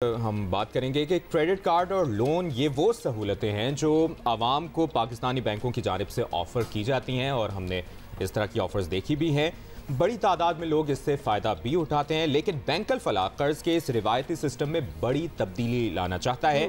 ہم بات کریں گے کہ کریڈٹ کارڈ اور لون یہ وہ سہولتیں ہیں جو عوام کو پاکستانی بینکوں کی جانب سے آفر کی جاتی ہیں، اور ہم نے اس طرح کی آفرز دیکھی بھی ہیں۔ بڑی تعداد میں لوگ اس سے فائدہ بھی اٹھاتے ہیں، لیکن بینک الفلاح قرض کے اس روایتی سسٹم میں بڑی تبدیلی لانا چاہتا ہے۔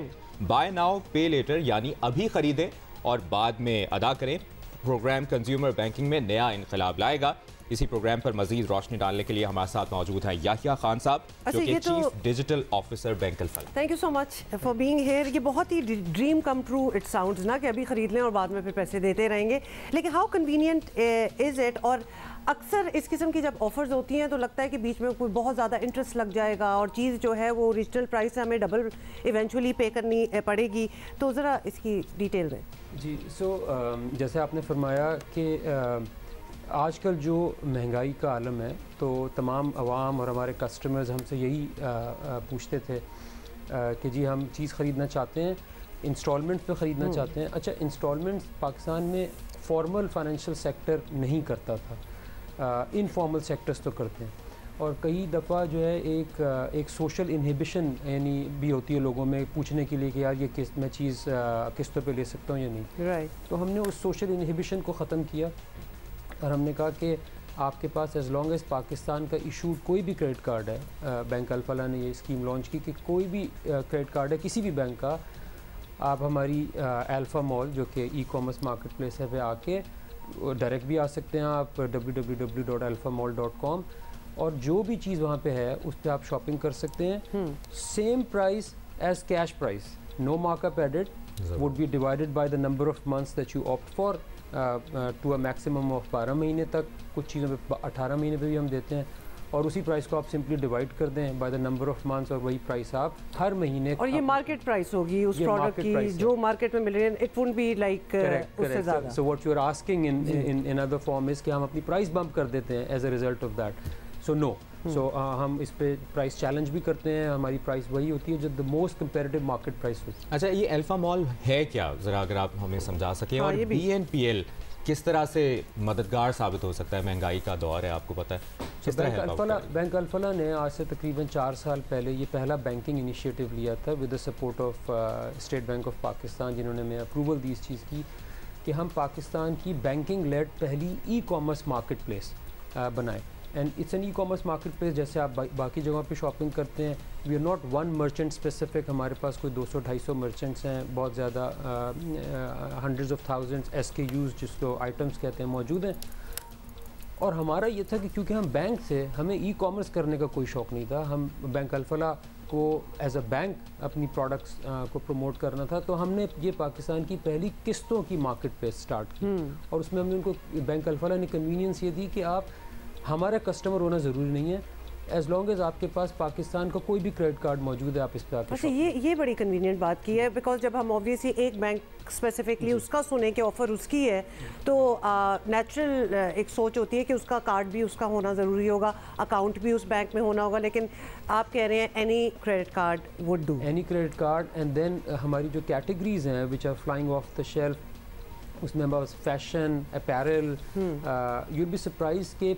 بائی ناؤ پے لیٹر یعنی ابھی خریدیں اور بعد میں ادا کریں پروگرام کنزیومر بینکنگ میں نیا انقلاب لائے گا۔ اسی پروگرام پر مزید روشنی ڈالنے کے لیے ہمارے ساتھ موجود ہیں یحییٰ خان صاحب، جو کہ chief digital officer bank Alfalah. Thank you so much for being here. یہ بہت ہی dream come true it sounds نا، کہ ابھی خرید لیں اور بعد میں پھر پیسے دیتے رہیں گے، لیکن ہاؤ کنوینئنٹ از اٹ؟ اور اکثر اس قسم کی جب آفرز ہوتی ہیں تو لگتا ہے کہ بیچ میں کوئی بہت زیادہ انٹرسٹ لگ جائے گا اور چیز جو ہے وہ اوریجنل پرائس سے ہمیں ڈبل ایونچولی پے کرنی پڑے گی، تو ذرا اس کی ڈیٹیل دیں۔ جی جیسے آپ نے فرمایا کہ آج کل جو مہنگائی کا عالم ہے تو تمام عوام اور ہمارے کسٹمرز ہم سے یہی پوچھتے تھے کہ جی ہم چیز خریدنا چاہتے ہیں، انسٹالمنٹ پہ خریدنا چاہتے ہیں۔ اچھا، انسٹالمنٹس پاکستان میں فارمل فائنینشیل سیکٹر نہیں کرتا تھا، انفارمل سیکٹرز تو کرتے ہیں، اور کئی دفعہ جو ہے ایک سوشل انہیبیشن یعنی بھی ہوتی ہے لوگوں میں پوچھنے کے لیے کہ یار یہ میں چیز قسطوں پہ لے سکتا ہوں یا نہیں۔ تو ہم نے اس سوشل انہیبیشن کو ختم کیا اور ہم نے کہا کہ آپ کے پاس ایز لانگ ایز پاکستان کا ایشوڈ کوئی بھی کریڈٹ کارڈ ہے، بینک الفلاح نے یہ اسکیم لانچ کی کہ کوئی بھی کریڈٹ کارڈ ہے کسی بھی بینک کا، آپ ہماری الفا مال جو کہ ای کامرس مارکیٹ پلیس ہے پہ آ کے ڈائریکٹ بھی آ سکتے ہیں آپ www.alphamall.com، اور جو بھی چیز وہاں پہ ہے اس پہ آپ شاپنگ کر سکتے ہیں۔ Same price as cash price, no mark up added, would be divided by the number of months that you opt for to a maximum of 12 مہینے تک، کچھ چیزوں پہ 18 مہینے پہ بھی ہم دیتے ہیں، اور اسی پرائس کو آپ سمپلی ڈیوائڈ کر دیں by the number of months, اور وہی پرائس آپ ہر مہینے۔ اور یہ مارکیٹ پرائس ہوگی اس پروڈکٹ کی جو مارکیٹ میں مل رہی ہے، اٹ وونٹ بی لائک اس سے زیادہ۔ So what you are asking in other form is کہ ہم اپنی پرائس بمپ کر دیتے ہیں as a result of that, so no. So ہم اس پہ پرائس چیلنج بھی کرتے ہیں، ہماری پرائس وہی ہوتی ہے جو the most comparative market price ہوتی ہے۔ اچھا، یہ الفا مال ہے کیا، ذرا اگر آپ ہمیں سمجھا سکیں، اور بی این پی ایل کس طرح سے مددگار ثابت ہو سکتا ہے؟ مہنگائی کا دور ہے، آپ کو پتہ ہے۔ بینک الفلاح نے آج سے تقریباً 4 سال پہلے یہ پہلا بینکنگ انیشیٹو لیا تھا with the support of state bank of Pakistan, جنہوں نے ہمیں اپروول دی اس چیز کی کہ ہم پاکستان کی بینکنگ لیڈ پہلی ای کامرس مارکیٹ پلیس بنائیں۔ And it's an e commerce marketplace, جیسے آپ باقی جگہوں پہ شاپنگ کرتے ہیں، we are not one merchant specific, ہمارے پاس کوئی 200-250 مرچنٹس ہیں، بہت زیادہ hundreds of thousands SKUs جس کو آئٹمس کہتے ہیں موجود ہیں۔ اور ہمارا یہ تھا کہ کیونکہ ہم بینک سے، ہمیں ای کامرس کرنے کا کوئی شوق نہیں تھا، ہم بینک الفلاح کو ایز اے بینک اپنی پروڈکٹس کو پروموٹ کرنا تھا، تو ہم نے یہ پاکستان کی پہلی قسطوں کی مارکیٹ پلیس اسٹارٹ کی، اور اس میں ہم نے ان کو بینک الفلاح نے کنوینئنس یہ دی کہ آپ ہمارا کسٹمر ہونا ضروری نہیں ہے، ایز لانگ ایز آپ کے پاس پاکستان کا کوئی بھی کریڈٹ کارڈ موجود ہے آپ اس پہ آ کے۔ اچھا، یہ بڑی کنوینئنٹ بات کی ہے، بیکاز جب ہم آبویسلی ایک بینک اسپیسیفکلی اس کا سنیں کہ آفر اس کی ہے تو نیچرل ایک سوچ ہوتی ہے کہ اس کا کارڈ بھی اس کا ہونا ضروری ہوگا، اکاؤنٹ بھی اس بینک میں ہونا ہوگا، لیکن آپ کہہ رہے ہیں any credit card would do, any credit card. And then ہماری جو کیٹیگریز ہیں which are flying off the shelf, اس میں بس fashion, apparel, you be surprise کہ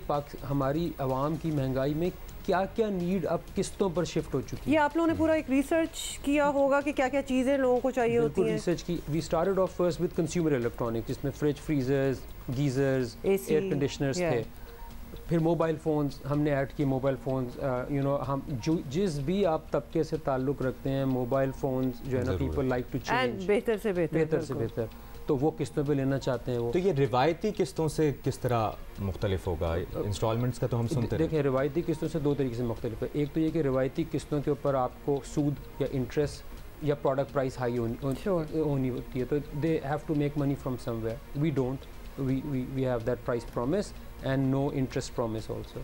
ہماری عوام کی مہنگائی میں کیا کیا نیڈ اب قسطوں پر شفٹ ہو چکی ہے۔ یہ آپ لوگوں نے پورا ایک ریسرچ کیا ہوگا کہ کیا کیا چیزیں لوگوں کو چاہیے ہوتی ہیں؟ ریسرچ کی، we started off first with consumer electronics, جس میں fridge, freezers, geysers, air conditioners تھے، پھر موبائل فونز ہم نے ایڈ کی، موبائل فونز ہم جس بھی آپ طبقے سے تعلق رکھتے ہیں، موبائل فونز جو ہے نا پیپل لائک ٹو چینج، بہتر سے بہتر تو وہ قسطوں پہ لینا چاہتے ہیں وہ۔ تو یہ روایتی قسطوں سے کس طرح مختلف ہوگا؟ انسٹالمنٹس کا تو ہم سنتے ہیں، دیکھیں روایتی قسطوں سے دو طریقے سے مختلف ہے۔ ایک تو یہ کہ روایتی قسطوں کے اوپر آپ کو سود یا انٹرسٹ یا پروڈکٹ پرائس ہائی ہونی ہوتی ہے، تو they have to make money from somewhere, we don't, we have that price promise and no interest promise also.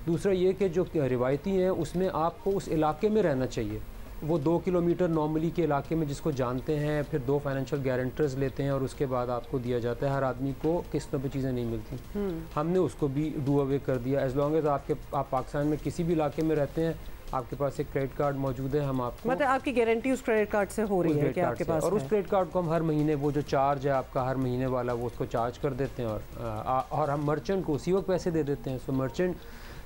دوسرا یہ کہ جو روایتی ہیں اس میں آپ کو اس علاقے میں رہنا چاہیے، وہ 2 کلومیٹر نارملی کے علاقے میں جس کو جانتے ہیں، پھر 2 فائنینشیل گارنٹرز لیتے ہیں اور اس کے بعد آپ کو دیا جاتا ہے۔ ہر آدمی کو قسطوں پہ چیزیں نہیں ملتی، ہم نے اس کو بھی ڈو اوے کر دیا۔ ایز لانگ ایز آپ پاکستان میں کسی بھی علاقے میں رہتے ہیں، آپ کے پاس ایک کریڈٹ کارڈ موجود ہے، ہم آپ کو مطلب آپ کی گارنٹی اس کریڈٹ کارڈ سے ہو رہی ہے کہ آپ کے پاس، اور اس کریڈٹ کارڈ کو ہم ہر مہینے وہ جو چارج ہے آپ کا ہر مہینے والا وہ اس کو چارج کر دیتے ہیں، اور ہم مرچنٹ کو اسی وقت پیسے دے دیتے ہیں۔ سو مرچنٹ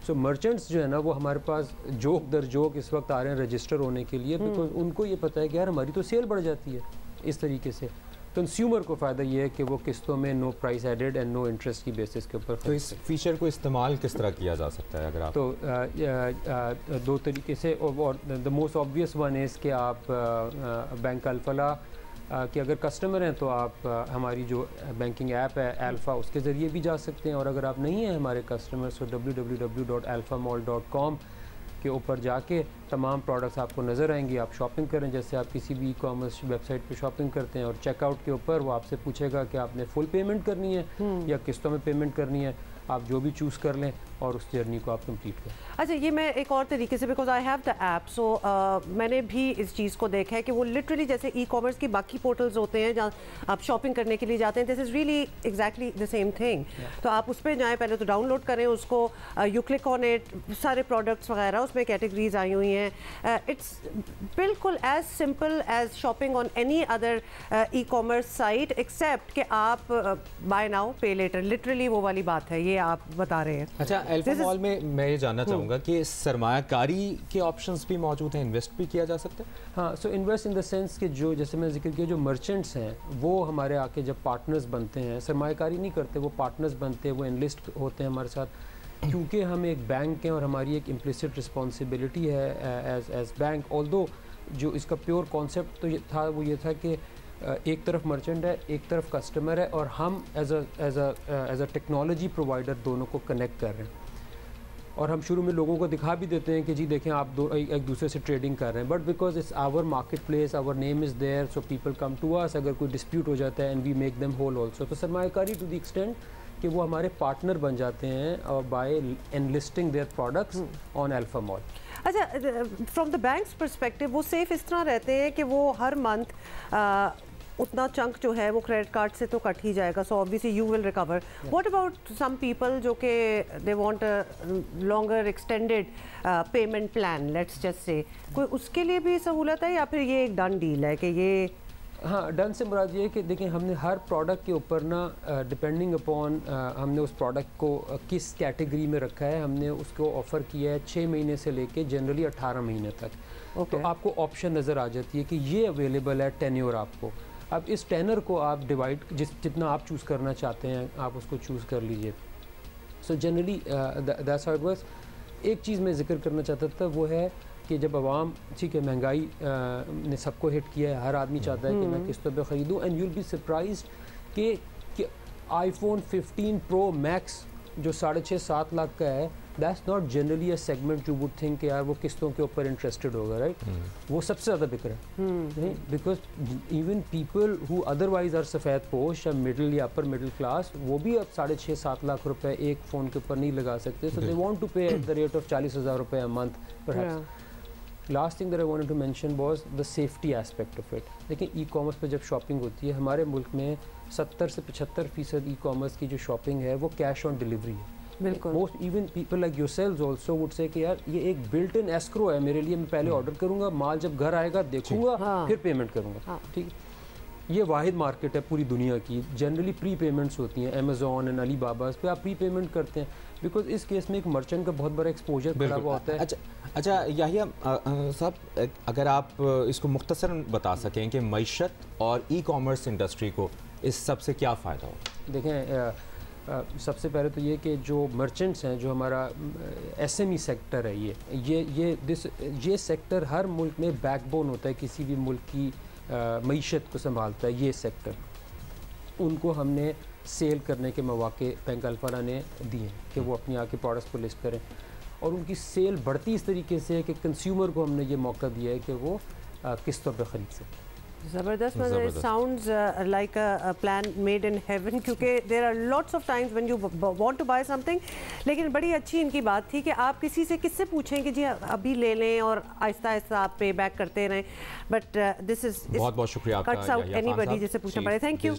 سو مرچنٹس جو ہے نا وہ ہمارے پاس جوک در جوک اس وقت آ رہے ہیں رجسٹر ہونے کے لیے، بیکاز ان کو یہ پتہ ہے کہ یار ہماری تو سیل بڑھ جاتی ہے اس طریقے سے. کنزیومر کو فائدہ یہ ہے کہ وہ قسطوں میں no price added and no interest کی بیسس کے اوپر. تو اس فیچر کو استعمال کس طرح کیا جا سکتا ہے اگر آپ؟ تو دو طریقے سے، اور the most obvious one is کہ آپ بینک الفلاح کہ اگر کسٹمر ہیں تو آپ ہماری جو بینکنگ ایپ ہے الفا اس کے ذریعے بھی جا سکتے ہیں، اور اگر آپ نہیں ہیں ہمارے کسٹمر تو www.alphamall.com کے اوپر جا کے تمام پروڈکٹس آپ کو نظر آئیں گی. آپ شاپنگ کریں جیسے آپ کسی بھی ای کامرس ویب سائٹ پہ شاپنگ کرتے ہیں، اور چیک آؤٹ کے اوپر وہ آپ سے پوچھے گا کہ آپ نے فل پیمنٹ کرنی ہے یا قسطوں میں پیمنٹ کرنی ہے. آپ جو بھی چوز کر لیں اور اس جرنی کو آپ کمپلیٹ کریں. اچھا یہ میں ایک اور طریقے سے، because I have the app, so میں نے بھی اس چیز کو دیکھا ہے کہ وہ لٹرلی جیسے ای کامرس کی باقی پورٹلز ہوتے ہیں جہاں آپ شاپنگ کرنے کے لیے جاتے ہیں، this is really exactly the same thing. تو آپ اس پہ جائیں، پہلے تو ڈاؤن لوڈ کریں اس کو، یو کلک آن اٹ، سارے پروڈکٹس وغیرہ اس میں کیٹیگریز آئی ہوئی ہیں. اٹس بالکل as simple as shopping on any other e commerce site except کہ آپ buy now pay later, literally وہ والی بات ہے یہ آپ بتا رہے ہیں. اچھا الفا مال میں یہ جاننا چاہوں گا کہ سرمایہ کاری کے آپشنز بھی موجود ہیں، انویسٹ بھی کیا جا سکتا ہے؟ ہاں، سو انویسٹ ان دا سینس کہ جو جیسے میں ذکر کیا جو مرچنٹس ہیں وہ ہمارے آ کے جب پارٹنرز بنتے ہیں، سرمایہ کاری نہیں کرتے، وہ پارٹنرز بنتے ہیں، وہ انلسٹ ہوتے ہیں ہمارے ساتھ. کیونکہ ہم ایک بینک ہیں اور ہماری ایک امپلیسٹ رسپانسبلٹی ہے ایز بینک. آلدو جو اس کا پیور کانسیپٹ تو یہ تھا کہ ایک طرف مرچنٹ ہے، ایک طرف کسٹمر ہے، اور ہم ایز اے ٹیکنالوجی پرووائڈر دونوں کو کنیکٹ کر رہے ہیں. اور ہم شروع میں لوگوں کو دکھا بھی دیتے ہیں کہ جی دیکھیں آپ ایک دوسرے سے ٹریڈنگ کر رہے ہیں، but because it's our marketplace, our name is there, so people come to us. اگر کوئی ڈسپیوٹ ہو جاتا ہے and we make them whole also. تو سرمایہ کاری ٹو دی ایکسٹینٹ کہ وہ ہمارے پارٹنر بن جاتے ہیں by enlisting their products on Alfa mall. اچھا فرام دا بینکس پرسپیکٹیو وہ سیف اس طرح رہتے ہیں کہ وہ ہر منتھ اتنا چنک جو ہے وہ کریڈٹ کارڈ سے تو کٹ ہی جائے گا، سو obviously you will recover. What about some people جو کہ they want a longer extended payment plan, let's just say, کوئی اس کے لیے بھی سہولت ہے یا پھر یہ ایک ڈن ڈیل ہے کہ یہ؟ ہاں، ڈن سے مراد یہ ہے کہ دیکھیں ہم نے ہر پروڈکٹ کے اوپر نا ڈپینڈنگ اپون ہم نے اس پروڈکٹ کو کس کیٹیگری میں رکھا ہے، ہم نے اس کو آفر کیا ہے 6 مہینے سے لے کے جنرلی 18 مہینے تک. تو آپ کو آپشن نظر آ جاتی ہے کہ یہ اویلیبل ہے ٹینیور آپ کو. اب اس ٹینر کو آپ ڈیوائڈ جتنا آپ چوز کرنا چاہتے ہیں آپ اس کو چوز کر لیجئے. So generally that's how it works. ایک چیز میں ذکر کرنا چاہتا تھا وہ ہے کہ جب عوام ٹھیک ہے مہنگائی نے سب کو ہٹ کیا ہے، ہر آدمی چاہتا ہے کہ میں قسطوں پہ خریدوں، and you will be surprised کہ آئی فون 15 پرو میکس جو 6.5-7 لاکھ کا ہے، that's not generally a segment you would think کہ یار وہ قسطوں کے اوپر انٹرسٹڈ ہوگا، رائٹ؟ وہ سب سے زیادہ بک رہا ہے because even people who otherwise are سفید پوش یا مڈل یا اپر مڈل کلاس، وہ بھی اب 6.5-7 لاکھ روپے ایک فون کے اوپر نہیں لگا سکتے. So they want to pay at the rate of 40,000 روپے a month perhaps. Last thing that I wanted to mention was the safety aspect of it. دیکھیں ای کامرس پہ جب شاپنگ ہوتی ہے ہمارے ملک میں 70 سے 75% ای کامرس کی جو شاپنگ ہے وہ کیش آن ڈیلیوری ہے. بالکل. Most even people like your sales also would say کہ یار یہ ایک بلٹ ان ایسکرو ہے میرے لیے، میں پہلے آرڈر کروں گا، مال جب گھر آئے گا دیکھوں گا پھر پیمنٹ کروں گا. ٹھیک ہے، یہ واحد مارکیٹ ہے پوری دنیا کی. جنرلی پری پیمنٹس ہوتی ہیں امیزون اینڈ علی باباز پہ آپ پری پیمنٹ کرتے ہیں بیکاز اس کیس میں ایک مرچنٹ کا بہت بڑا ایکسپوجر پڑا ہوا ہوتا ہے. اچھا یحییٰ صاحب اگر آپ اس کو مختصراً بتا سکیں کہ معیشت اور ای کامرس انڈسٹری کو اس سب سے کیا فائدہ ہو؟ دیکھیں سب سے پہلے تو یہ کہ جو مرچنٹس ہیں، جو ہمارا ایس ایم ای سیکٹر ہے، یہ سیکٹر ہر ملک میں بیک بون ہوتا ہے، کسی بھی ملک کی معیشت کو سنبھالتا ہے یہ سیکٹر. ان کو ہم نے سیل کرنے کے مواقع بینک الفلاح نے دیے کہ وہ اپنی آ کے پروڈکٹس کو لسٹ کریں، اور ان کی سیل بڑھتی اس طریقے سے ہے کہ کنزیومر کو ہم نے یہ موقع دیا ہے کہ وہ قسطوں پہ خرید سکیں. زبردست. Sounds like a plan made in heaven, کیونکہ there are lots of times when you want to buy something. لیکن بڑی اچھی ان کی بات تھی کہ آپ کسی سے کس سے پوچھیں کہ جی ابھی لے لیں اور آہستہ آہستہ آپ پے بیک کرتے رہیں. بٹ دس از بہت بہت شکریہ آپ کا، کٹس آؤٹ اینی باڈی جس سے پوچھنا پڑے. Thank you.